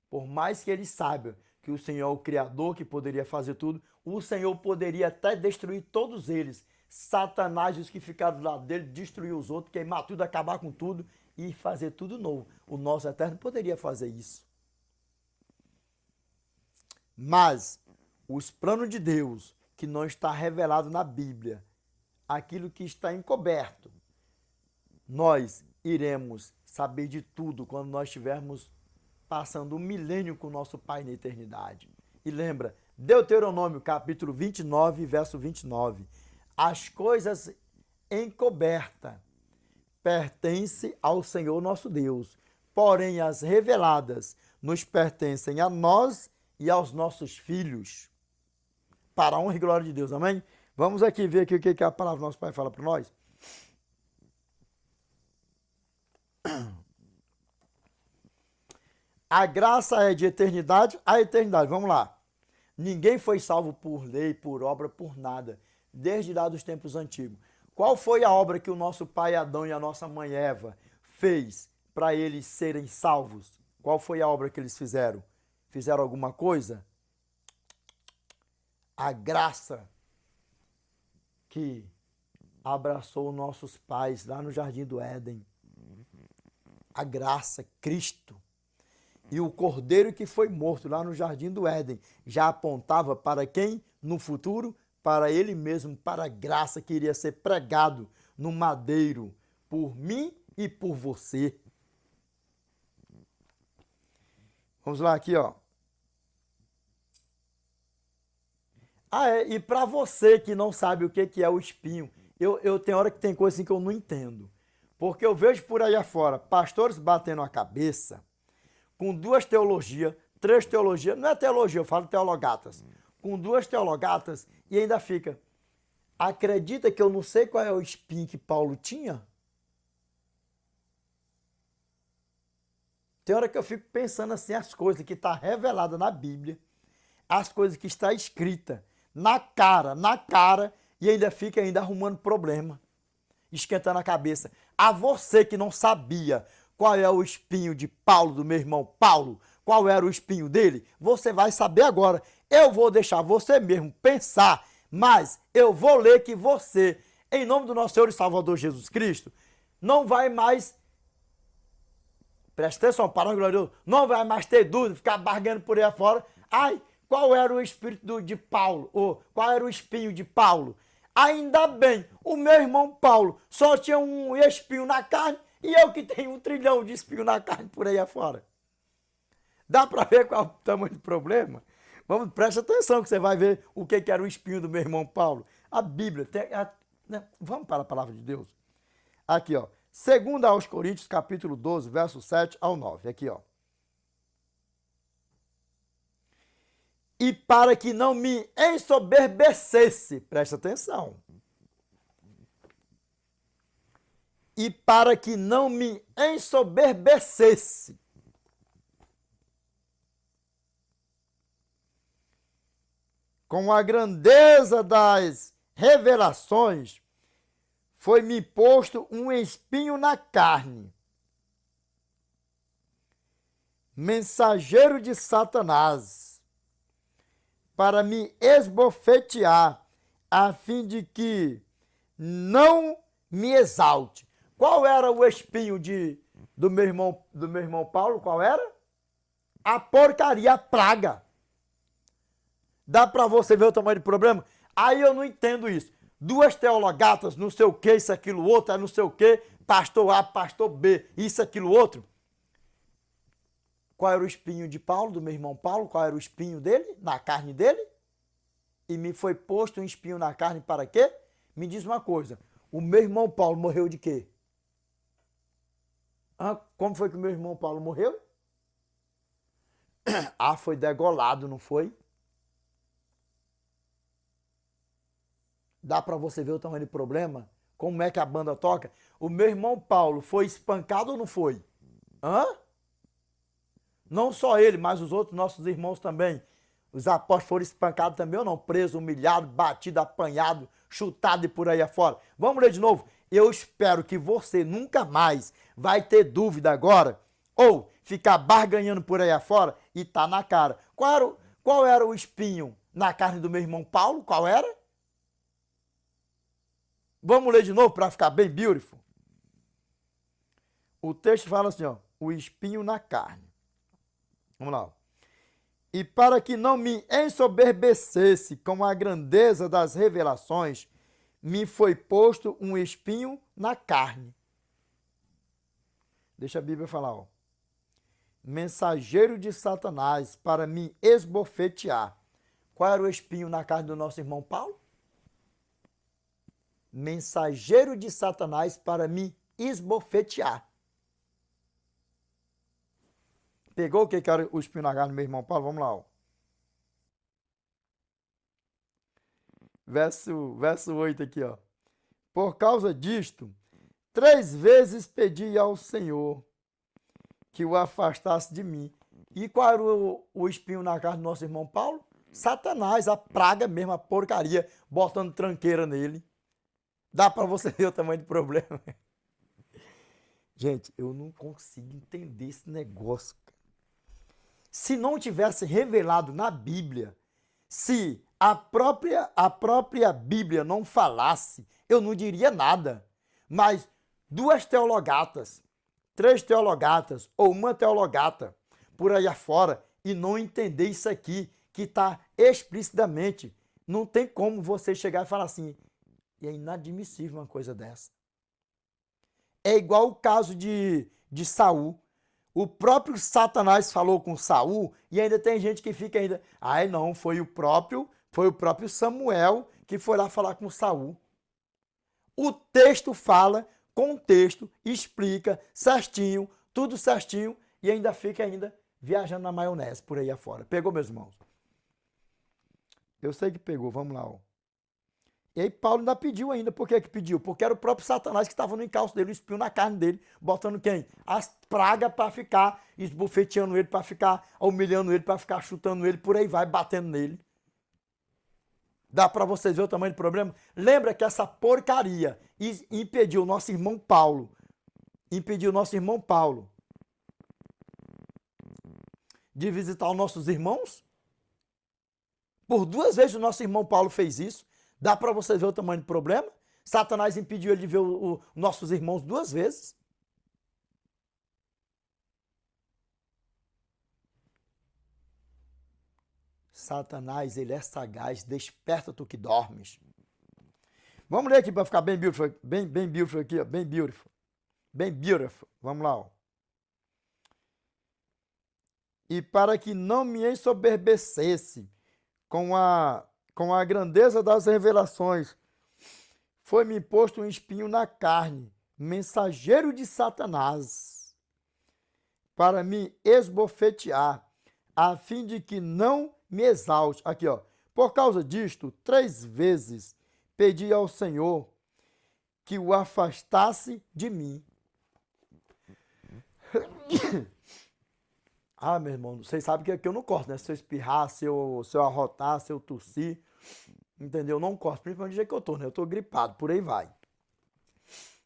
Por mais que ele saiba que o Senhor é o Criador, que poderia fazer tudo, o Senhor poderia até destruir todos eles. Satanás e os que ficaram do lado dele, destruir os outros, queimar tudo, acabar com tudo e fazer tudo novo. O nosso Eterno poderia fazer isso. Mas os planos de Deus, que não está revelado na Bíblia, aquilo que está encoberto, nós iremos saber de tudo quando nós estivermos passando um milênio com o nosso Pai na eternidade. E lembra, Deuteronômio capítulo 29, verso 29. As coisas encobertas pertencem ao Senhor nosso Deus, porém as reveladas nos pertencem a nós e aos nossos filhos, para a honra e glória de Deus, amém? Vamos aqui ver aqui o que a palavra do nosso Pai fala para nós. A graça é de eternidade a eternidade. Vamos lá. Ninguém foi salvo por lei, por obra, por nada, desde lá dos tempos antigos. Qual foi a obra que o nosso pai Adão e a nossa mãe Eva fez para eles serem salvos? Qual foi a obra que eles fizeram? Fizeram alguma coisa? A graça que abraçou nossos pais lá no Jardim do Éden. A graça, Cristo. E o cordeiro que foi morto lá no Jardim do Éden já apontava para quem? No futuro, para ele mesmo, para a graça que iria ser pregado no madeiro por mim e por você. Vamos lá aqui, ó. E para você que não sabe o que é o espinho, eu tenho hora que tem coisa assim que eu não entendo. Porque eu vejo por aí afora pastores batendo a cabeça com 2 teologias, 3 teologias, não é teologia, eu falo teologatas, com 2 teologatas e ainda fica, acredita que eu não sei qual é o espinho que Paulo tinha? Tem hora que eu fico pensando assim, as coisas que estão reveladas na Bíblia, as coisas que está escrita na cara, e ainda fica arrumando problema, esquentando a cabeça. A você que não sabia qual é o espinho de Paulo, do meu irmão Paulo, qual era o espinho dele, você vai saber agora. Eu vou deixar você mesmo pensar, mas eu vou ler que você, em nome do nosso Senhor e Salvador Jesus Cristo, não vai mais, presta atenção, palavra gloriosa, não vai mais ter dúvida, ficar barganhando por aí afora. Ai, qual era o espírito de Paulo? Ou qual era o espinho de Paulo? Ainda bem, o meu irmão Paulo só tinha um espinho na carne e eu que tenho 1 trilhão de espinho na carne por aí afora. Dá para ver qual é o tamanho do problema? Vamos, presta atenção que você vai ver o que era o espinho do meu irmão Paulo. A Bíblia, vamos para a palavra de Deus. Aqui, ó. 2 aos Coríntios, capítulo 12, verso 7 ao 9. Aqui, ó. E para que não me ensoberbecesse, presta atenção. E para que não me ensoberbecesse, com a grandeza das revelações, foi-me posto um espinho na carne, mensageiro de Satanás, para me esbofetear, a fim de que não me exalte. Qual era o espinho do meu irmão Paulo? Qual era? A porcaria, a praga. Dá para você ver o tamanho do problema? Aí eu não entendo isso. 2 teologatas, não sei o que, isso, aquilo, outro, não sei o que, pastor A, pastor B, isso, aquilo, outro. Qual era o espinho de Paulo, do meu irmão Paulo? Qual era o espinho dele, na carne dele? E me foi posto um espinho na carne para quê? Me diz uma coisa, o meu irmão Paulo morreu de quê? Como foi que o meu irmão Paulo morreu? Foi degolado, não foi? Dá para você ver o tamanho do problema? Como é que a banda toca? O meu irmão Paulo foi espancado ou não foi? Não só ele, mas os outros nossos irmãos também. Os apóstolos foram espancados também ou não? Preso, humilhado, batido, apanhado, chutado e por aí afora. Vamos ler de novo? Eu espero que você nunca mais vai ter dúvida agora Ou ficar barganhando por aí afora e tá na cara. Qual era o espinho na carne do meu irmão Paulo? Qual era? Vamos ler de novo para ficar bem beautiful. O texto fala assim, ó, o espinho na carne. Vamos lá. E para que não me ensoberbecesse com a grandeza das revelações, me foi posto um espinho na carne. Deixa a Bíblia falar, ó. Mensageiro de Satanás para me esbofetear. Qual era o espinho na carne do nosso irmão Paulo? Mensageiro de Satanás para me esbofetear. Pegou o que era o espinho na carne do meu irmão Paulo? Vamos lá, ó. Verso 8 aqui, ó. Por causa disto, 3 vezes pedi ao Senhor que o afastasse de mim. E qual era o espinho na carne do nosso irmão Paulo? Satanás, a praga mesmo, a porcaria, botando tranqueira nele. Dá para você ver o tamanho do problema. Gente, eu não consigo entender esse negócio. Se não tivesse revelado na Bíblia, se a própria Bíblia não falasse, eu não diria nada. Mas 2 teologatas, 3 teologatas ou uma teologata por aí afora e não entender isso aqui, que está explicitamente, não tem como você chegar e falar assim, e é inadmissível uma coisa dessa. É igual o caso de Saul. O próprio Satanás falou com Saul e ainda tem gente que fica ainda, ai não, foi o próprio Samuel que foi lá falar com Saul. O texto fala, contexto, explica certinho, tudo certinho e ainda fica viajando na maionese por aí afora. Pegou, meus irmãos? Eu sei que pegou, vamos lá, ó. E aí Paulo ainda pediu ainda. Por que pediu? Porque era o próprio Satanás que estava no encalço dele, o espinho na carne dele, botando quem? As pragas para ficar esbofeteando ele, para ficar humilhando ele, para ficar chutando ele, por aí vai, batendo nele. Dá para vocês ver o tamanho do problema? Lembra que essa porcaria impediu o nosso irmão Paulo, de visitar os nossos irmãos? Por 2 vezes o nosso irmão Paulo fez isso. Dá para você ver o tamanho do problema? Satanás impediu ele de ver os nossos irmãos 2 vezes. Satanás, ele é sagaz, desperta tu que dormes. Vamos ler aqui para ficar bem beautiful, bem beautiful aqui, ó, bem beautiful. Bem beautiful. Vamos lá, ó. E para que não me ensoberbecesse com a grandeza das revelações, foi-me posto um espinho na carne, mensageiro de Satanás, para me esbofetear, a fim de que não me exalte. Aqui, ó. Por causa disto, 3 vezes pedi ao Senhor que o afastasse de mim. Ah, meu irmão, vocês sabem que eu não corto, né? Se eu espirrar, se eu arrotar, se eu tossir, entendeu? Eu não corto, principalmente do jeito que eu tô, né? Eu tô gripado, por aí vai.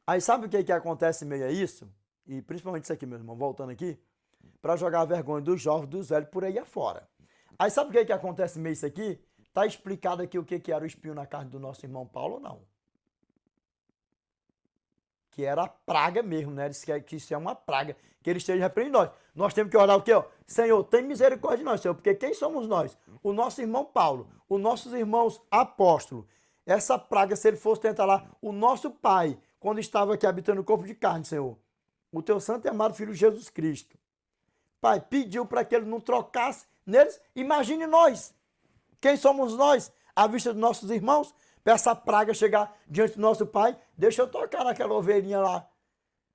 Aí sabe o que acontece meio a isso? E principalmente isso aqui, meu irmão, voltando aqui, para jogar a vergonha dos jovens, dos velhos, por aí afora. Aí sabe o que acontece meio isso aqui? Tá explicado aqui o que era o espinho na carne do nosso irmão Paulo ou não? Que era a praga mesmo, né? Que isso é uma praga, que ele esteja repreendendo nós. Nós temos que orar o quê? Ó? Senhor, tem misericórdia de nós, Senhor, porque quem somos nós? O nosso irmão Paulo, os nossos irmãos apóstolos. Essa praga, se ele fosse tentar lá, o nosso pai, quando estava aqui habitando o corpo de carne, Senhor, o teu santo e amado filho Jesus Cristo, Pai, pediu para que ele não trocasse neles. Imagine nós. Quem somos nós? À vista dos nossos irmãos? Para essa praga chegar diante do nosso Pai, deixa eu tocar naquela ovelhinha lá.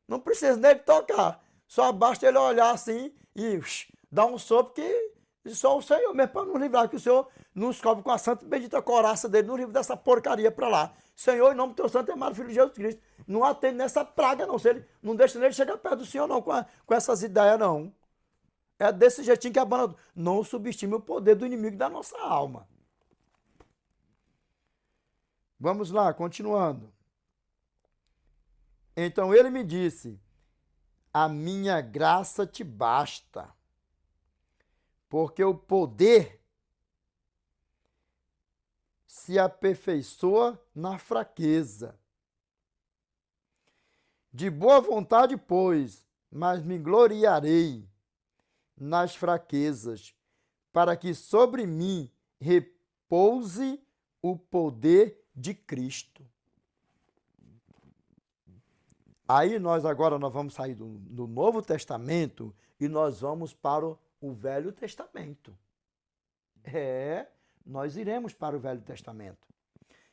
Não precisa nem tocar. Só basta ele olhar assim e dar um sopro que só o Senhor mesmo para nos livrar, que o Senhor nos cobre com a santa e bendita coraça dele, nos livre dessa porcaria para lá. Senhor, em nome do teu santo e amado filho de Jesus Cristo, não atende nessa praga não. Não deixa ele chegar perto do Senhor não com essas ideias não. É desse jeitinho que a banda não subestime o poder do inimigo da nossa alma. Vamos lá, continuando. Então ele me disse, a minha graça te basta, porque o poder se aperfeiçoa na fraqueza. De boa vontade, pois, mas me gloriarei nas fraquezas, para que sobre mim repouse o poder de Cristo. Aí nós vamos sair do Novo Testamento e nós vamos para o Velho Testamento. Nós iremos para o Velho Testamento.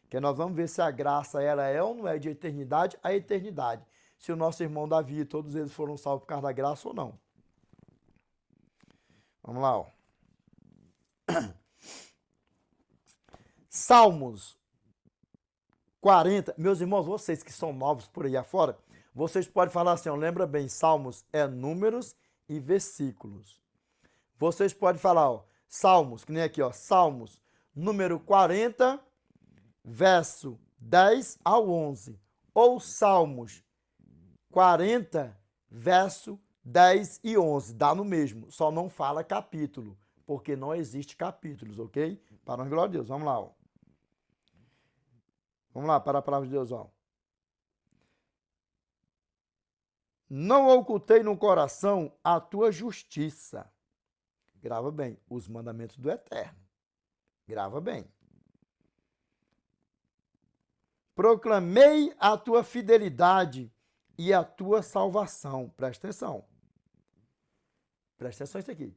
Que nós vamos ver se a graça ela é ou não é de eternidade a eternidade. Se o nosso irmão Davi e todos eles foram salvos por causa da graça ou não. Vamos lá, ó. Salmos 40. Meus irmãos, vocês que são novos por aí afora, vocês podem falar assim, ó, lembra bem, Salmos é números e versículos. Vocês podem falar, ó, Salmos, que nem aqui, ó, Salmos, número 40, verso 10 ao 11. Ou Salmos 40, verso 10 e 11. Dá no mesmo, só não fala capítulo, porque não existe capítulos, ok? Para a glória de Deus, vamos lá, ó. Vamos lá, para a palavra de Deus, ó. Não ocultei no coração a tua justiça. Grava bem, os mandamentos do Eterno. Grava bem. Proclamei a tua fidelidade e a tua salvação. Presta atenção. Presta atenção nisso aqui.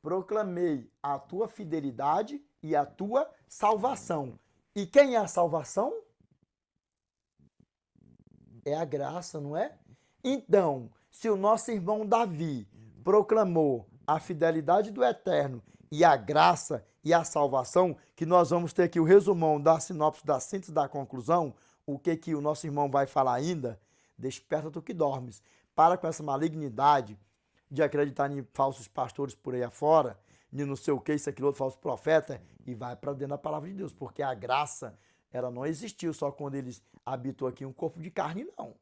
Proclamei a tua fidelidade e a tua salvação. E quem é a salvação? É a graça, não é? Então, se o nosso irmão Davi proclamou a fidelidade do Eterno e a graça e a salvação, que nós vamos ter aqui o resumão da sinopse, da síntese, da conclusão, o que o nosso irmão vai falar ainda? Desperta tu que dormes. Para com essa malignidade de acreditar em falsos pastores por aí afora, de não sei o que, isso, aquilo, outro falso profeta, e vai para dentro da palavra de Deus, porque a graça, ela não existiu só quando eles habitou aqui um corpo de carne, não.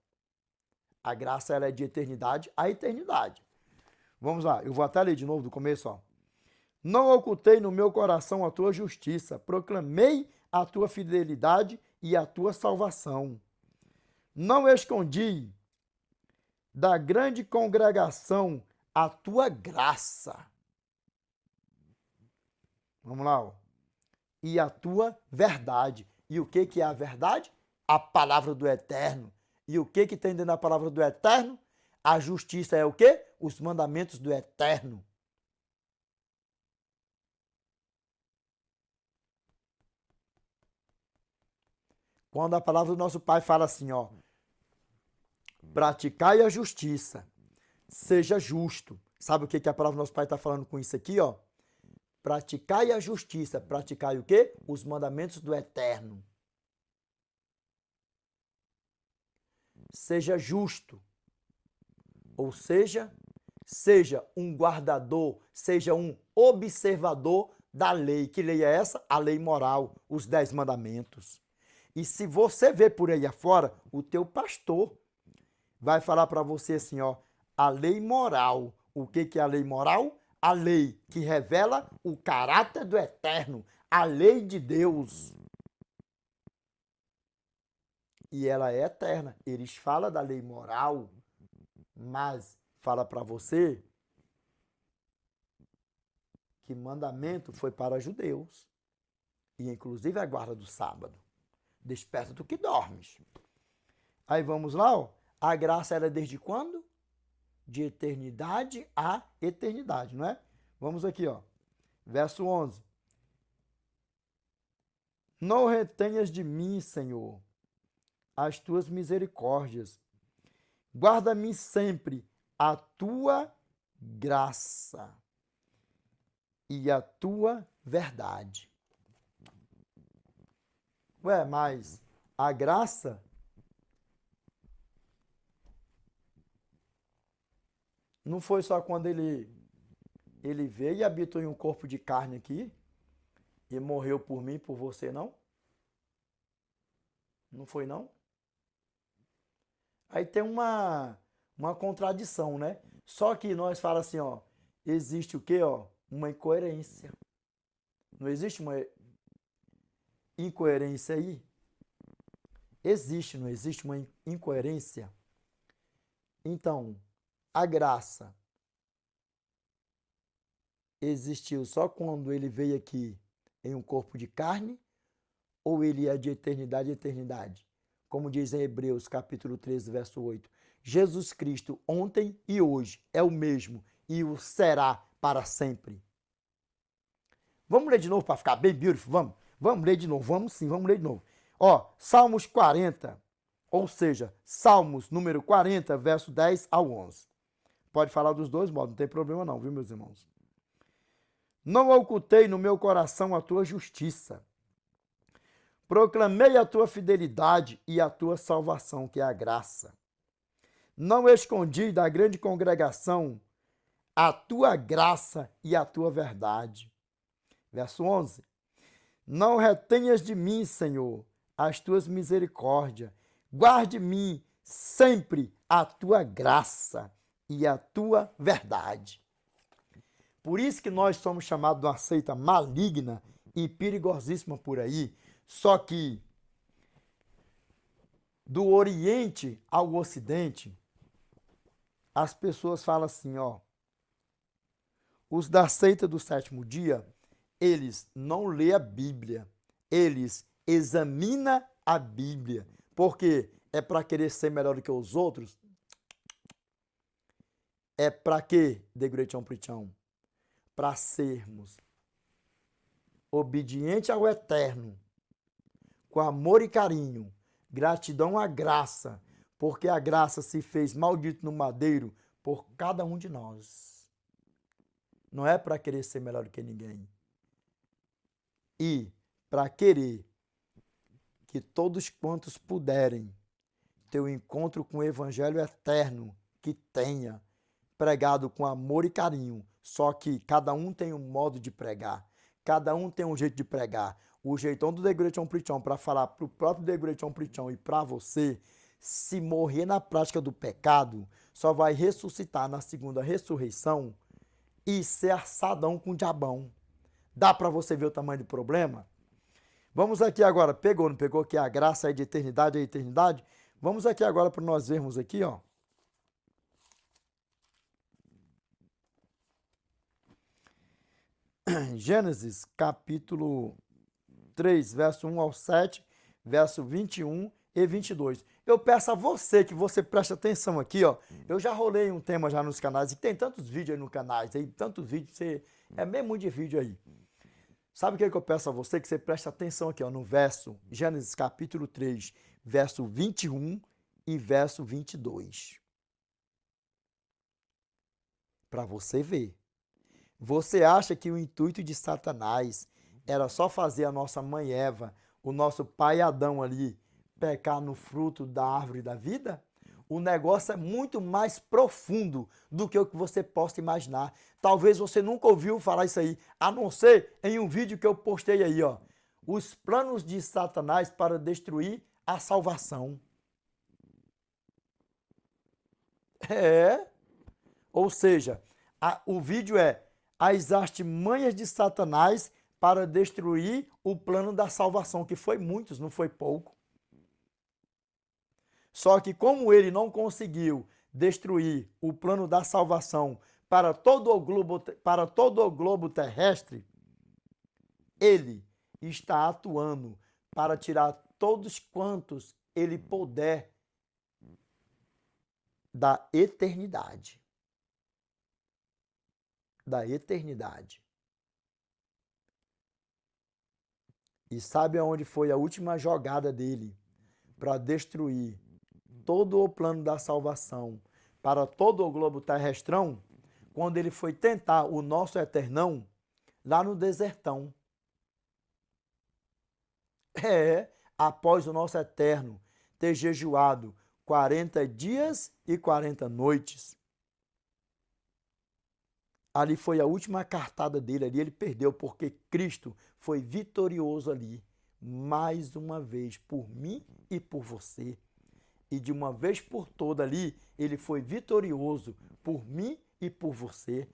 A graça, ela é de eternidade a eternidade. Vamos lá, eu vou até ler de novo do começo, ó. Não ocultei no meu coração a tua justiça, proclamei a tua fidelidade e a tua salvação. Não escondi da grande congregação a tua graça. Vamos lá, ó. E a tua verdade. E o que é a verdade? A palavra do Eterno. E o que tem dentro da palavra do Eterno? A justiça é o quê? Os mandamentos do Eterno. Quando a palavra do nosso Pai fala assim, ó, praticai a justiça, seja justo. Sabe o que a palavra do nosso Pai está falando com isso aqui, ó? Praticai a justiça, praticai o quê? Os mandamentos do Eterno. Seja justo, ou seja um guardador, seja um observador da lei. Que lei é essa? A lei moral, os 10 mandamentos. E se você vê por aí afora, o teu pastor vai falar para você assim, ó, a lei moral. O que é a lei moral? A lei que revela o caráter do Eterno, a lei de Deus. E ela é eterna. Eles falam da lei moral, mas fala para você que mandamento foi para judeus. E inclusive a guarda do sábado. Desperta tu que dormes. Aí vamos lá, ó. A graça era desde quando? De eternidade a eternidade, não é? Vamos aqui, ó. Verso 11. Não retenhas de mim, Senhor, as tuas misericórdias. Guarda-me sempre a tua graça e a tua verdade. Ué, mas a graça não foi só quando ele veio e habitou em um corpo de carne aqui e morreu por mim e por você, não? Não foi, não? Aí tem uma uma contradição, né? Só que nós fala assim, ó, existe o quê, ó? Uma incoerência. Não existe uma incoerência aí? Existe, não existe uma incoerência? Então, a graça existiu só quando ele veio aqui em um corpo de carne, ou ele é de eternidade a eternidade? Como diz em Hebreus capítulo 13, verso 8. Jesus Cristo ontem e hoje é o mesmo e o será para sempre. Vamos ler de novo para ficar bem beautiful? Vamos ler de novo, vamos sim, vamos ler de novo. Ó, Salmos 40, ou seja, Salmos número 40, verso 10 ao 11. Pode falar dos dois modos, não tem problema não, viu, meus irmãos? Não ocultei no meu coração a tua justiça. Proclamei a tua fidelidade e a tua salvação, que é a graça. Não escondi da grande congregação a tua graça e a tua verdade. Verso 11. Não retenhas de mim, Senhor, as tuas misericórdias. Guarde-me sempre a tua graça e a tua verdade. Por isso que nós somos chamados de uma seita maligna e perigosíssima por aí. Só que do Oriente ao Ocidente, as pessoas falam assim, ó. Os da seita do sétimo dia, eles não lêem a Bíblia. Eles examinam a Bíblia. Por quê? É para querer ser melhor do que os outros? É para quê, Degretão Pritão? Para sermos obedientes ao Eterno, com amor e carinho, gratidão à graça, porque a graça se fez maldito no madeiro por cada um de nós. Não é para querer ser melhor do que ninguém. E para querer que todos quantos puderem ter um encontro com o Evangelho eterno, que tenha pregado com amor e carinho, só que cada um tem um modo de pregar, cada um tem um jeito de pregar. O jeitão do Degretão Pritão para falar para o próprio Degretão Pritão e para você, se morrer na prática do pecado, só vai ressuscitar na segunda ressurreição e ser assadão com o diabão. Dá para você ver o tamanho do problema? Vamos aqui agora, pegou, não pegou, que a graça é de eternidade a eternidade? Vamos aqui agora para nós vermos aqui, ó. Gênesis, capítulo 3, verso 1 ao 7, verso 21 e 22. Eu peço a você que você preste atenção aqui, ó. Eu já rolei um tema já nos canais, e tem tantos vídeos aí no canal, aí tantos vídeos, você é mesmo de vídeo aí. Sabe o que eu peço a você? Que você preste atenção aqui, ó, no verso, Gênesis capítulo 3, verso 21 e verso 22. Para você ver. Você acha que o intuito de Satanás era só fazer a nossa mãe Eva, o nosso pai Adão ali, pecar no fruto da árvore da vida? O negócio é muito mais profundo do que o que você possa imaginar. Talvez você nunca ouviu falar isso aí, a não ser em um vídeo que eu postei aí, ó. Os planos de Satanás para destruir a salvação. Ou seja, o vídeo é as artimanhas de Satanás para destruir o plano da salvação, que foi muitos, não foi pouco. Só que como ele não conseguiu destruir o plano da salvação para todo o globo terrestre, ele está atuando para tirar todos quantos ele puder da eternidade. Da eternidade. E sabe aonde foi a última jogada dele para destruir todo o plano da salvação para todo o globo terrestrão? Quando ele foi tentar o nosso eternão lá no desertão. Após o nosso eterno ter jejuado 40 dias e 40 noites. Ali foi a última cartada dele, ali ele perdeu, porque Cristo foi vitorioso ali, mais uma vez, por mim e por você. e de uma vez por toda ali ele foi vitorioso por mim e por você.